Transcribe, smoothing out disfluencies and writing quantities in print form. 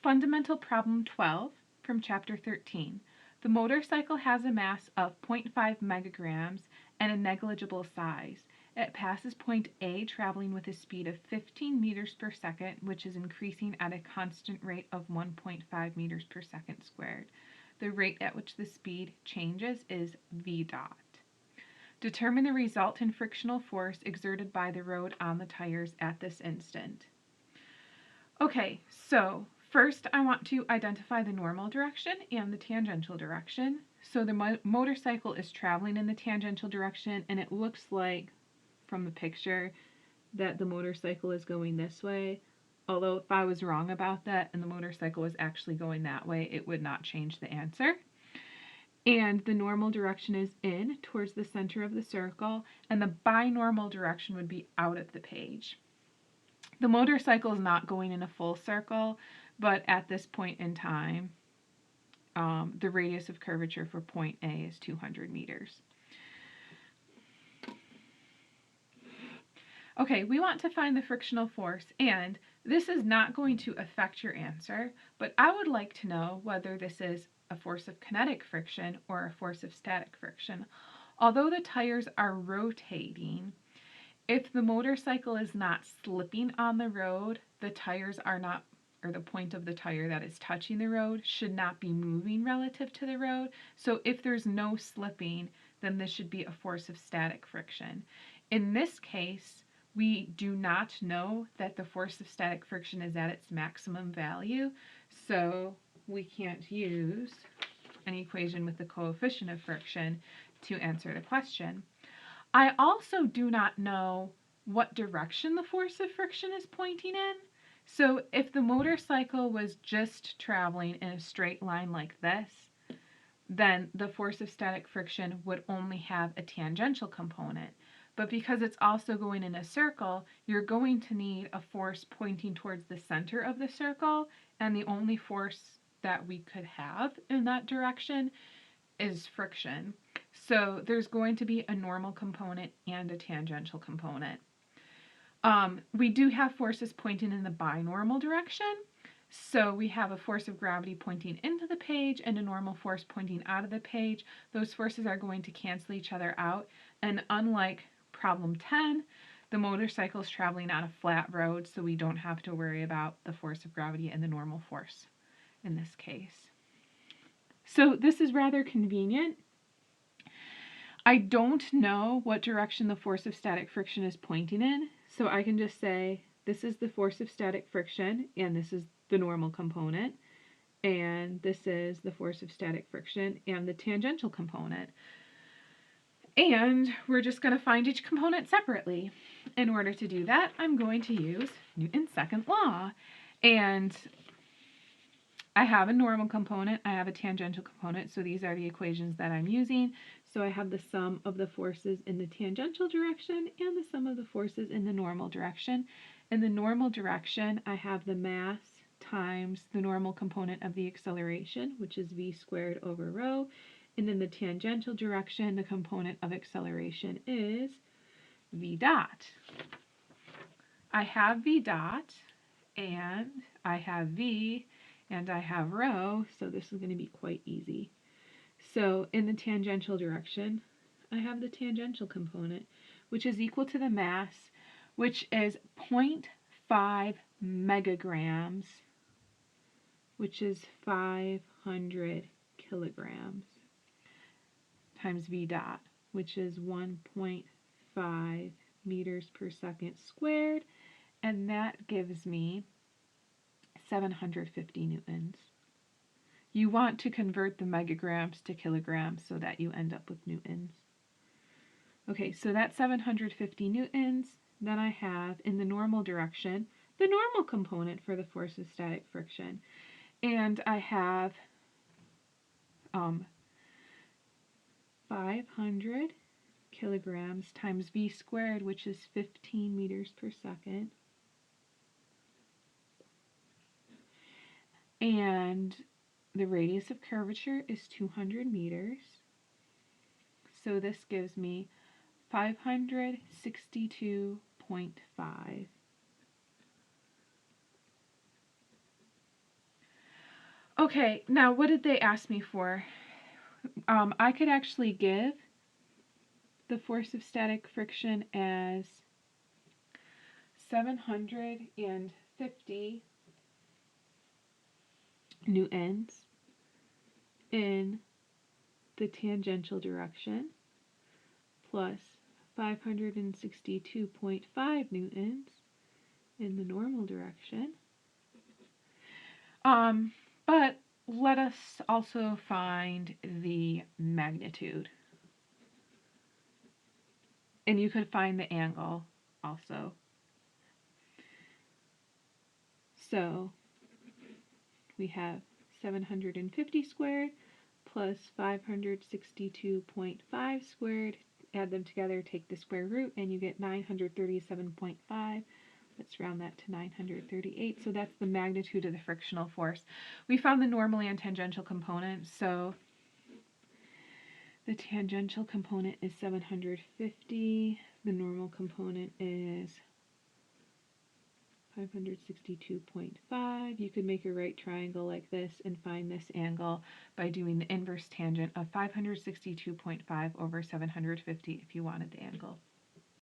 Fundamental Problem 12 from Chapter 13. The motorcycle has a mass of 0.5 megagrams and a negligible size. It passes point A traveling with a speed of 15 meters per second, which is increasing at a constant rate of 1.5 meters per second squared. The rate at which the speed changes is v dot. Determine the resultant frictional force exerted by the road on the tires at this instant. Okay, so first I want to identify the normal direction and the tangential direction. So the motorcycle is traveling in the tangential direction, and it looks like from the picture that the motorcycle is going this way. Although if I was wrong about that and the motorcycle was actually going that way, it would not change the answer. And the normal direction is in towards the center of the circle, and the binormal direction would be out of the page. The motorcycle is not going in a full circle, but at this point in time, the radius of curvature for point A is 200 meters. Okay, we want to find the frictional force, and this is not going to affect your answer, but I would like to know whether this is a force of kinetic friction or a force of static friction. Although the tires are rotating, if the motorcycle is not slipping on the road, the tires are not, or the point of the tire that is touching the road should not be moving relative to the road. So if there's no slipping, then this should be a force of static friction. In this case, we do not know that the force of static friction is at its maximum value, so we can't use an equation with the coefficient of friction to answer the question. I also do not know what direction the force of friction is pointing in. So if the motorcycle was just traveling in a straight line like this, then the force of static friction would only have a tangential component. But because it's also going in a circle, you're going to need a force pointing towards the center of the circle, and the only force that we could have in that direction is friction. So there's going to be a normal component and a tangential component. We do have forces pointing in the binormal direction. So we have a force of gravity pointing into the page and a normal force pointing out of the page. Those forces are going to cancel each other out. And unlike problem 10, the motorcycle is traveling on a flat road, so we don't have to worry about the force of gravity and the normal force in this case. So this is rather convenient. I don't know what direction the force of static friction is pointing in, so I can just say this is the force of static friction, and this is the normal component, and this is the force of static friction and the tangential component. And we're just going to find each component separately. In order to do that, I'm going to use Newton's second law. And I have a normal component, I have a tangential component, so these are the equations that I'm using. So I have the sum of the forces in the tangential direction and the sum of the forces in the normal direction. In the normal direction, I have the mass times the normal component of the acceleration, which is v squared over rho. And in the tangential direction, the component of acceleration is v dot. I have v dot, and I have v, and I have rho, so this is going to be quite easy. So in the tangential direction, I have the tangential component, which is equal to the mass, which is 0.5 megagrams, which is 500 kilograms, times v dot, which is 1.5 meters per second squared, and that gives me 750 newtons. You want to convert the megagrams to kilograms so that you end up with newtons. Okay, so that's 750 newtons. Then I have, in the normal direction, the normal component for the force of static friction. And I have 500 kilograms times v squared, which is 15 meters per second. And the radius of curvature is 200 meters. So this gives me 562.5. Okay, now what did they ask me for? I could actually give the force of static friction as 750 newtons in the tangential direction plus 562.5 newtons in the normal direction. But let us also find the magnitude. And you could find the angle also. So we have 750 squared plus 562.5 squared. Add them together, take the square root, and you get 937.5. Let's round that to 938. So that's the magnitude of the frictional force. We found the normal and tangential components. So the tangential component is 750. The normal component is 562.5. You could make a right triangle like this and find this angle by doing the inverse tangent of 562.5 over 750 if you wanted the angle.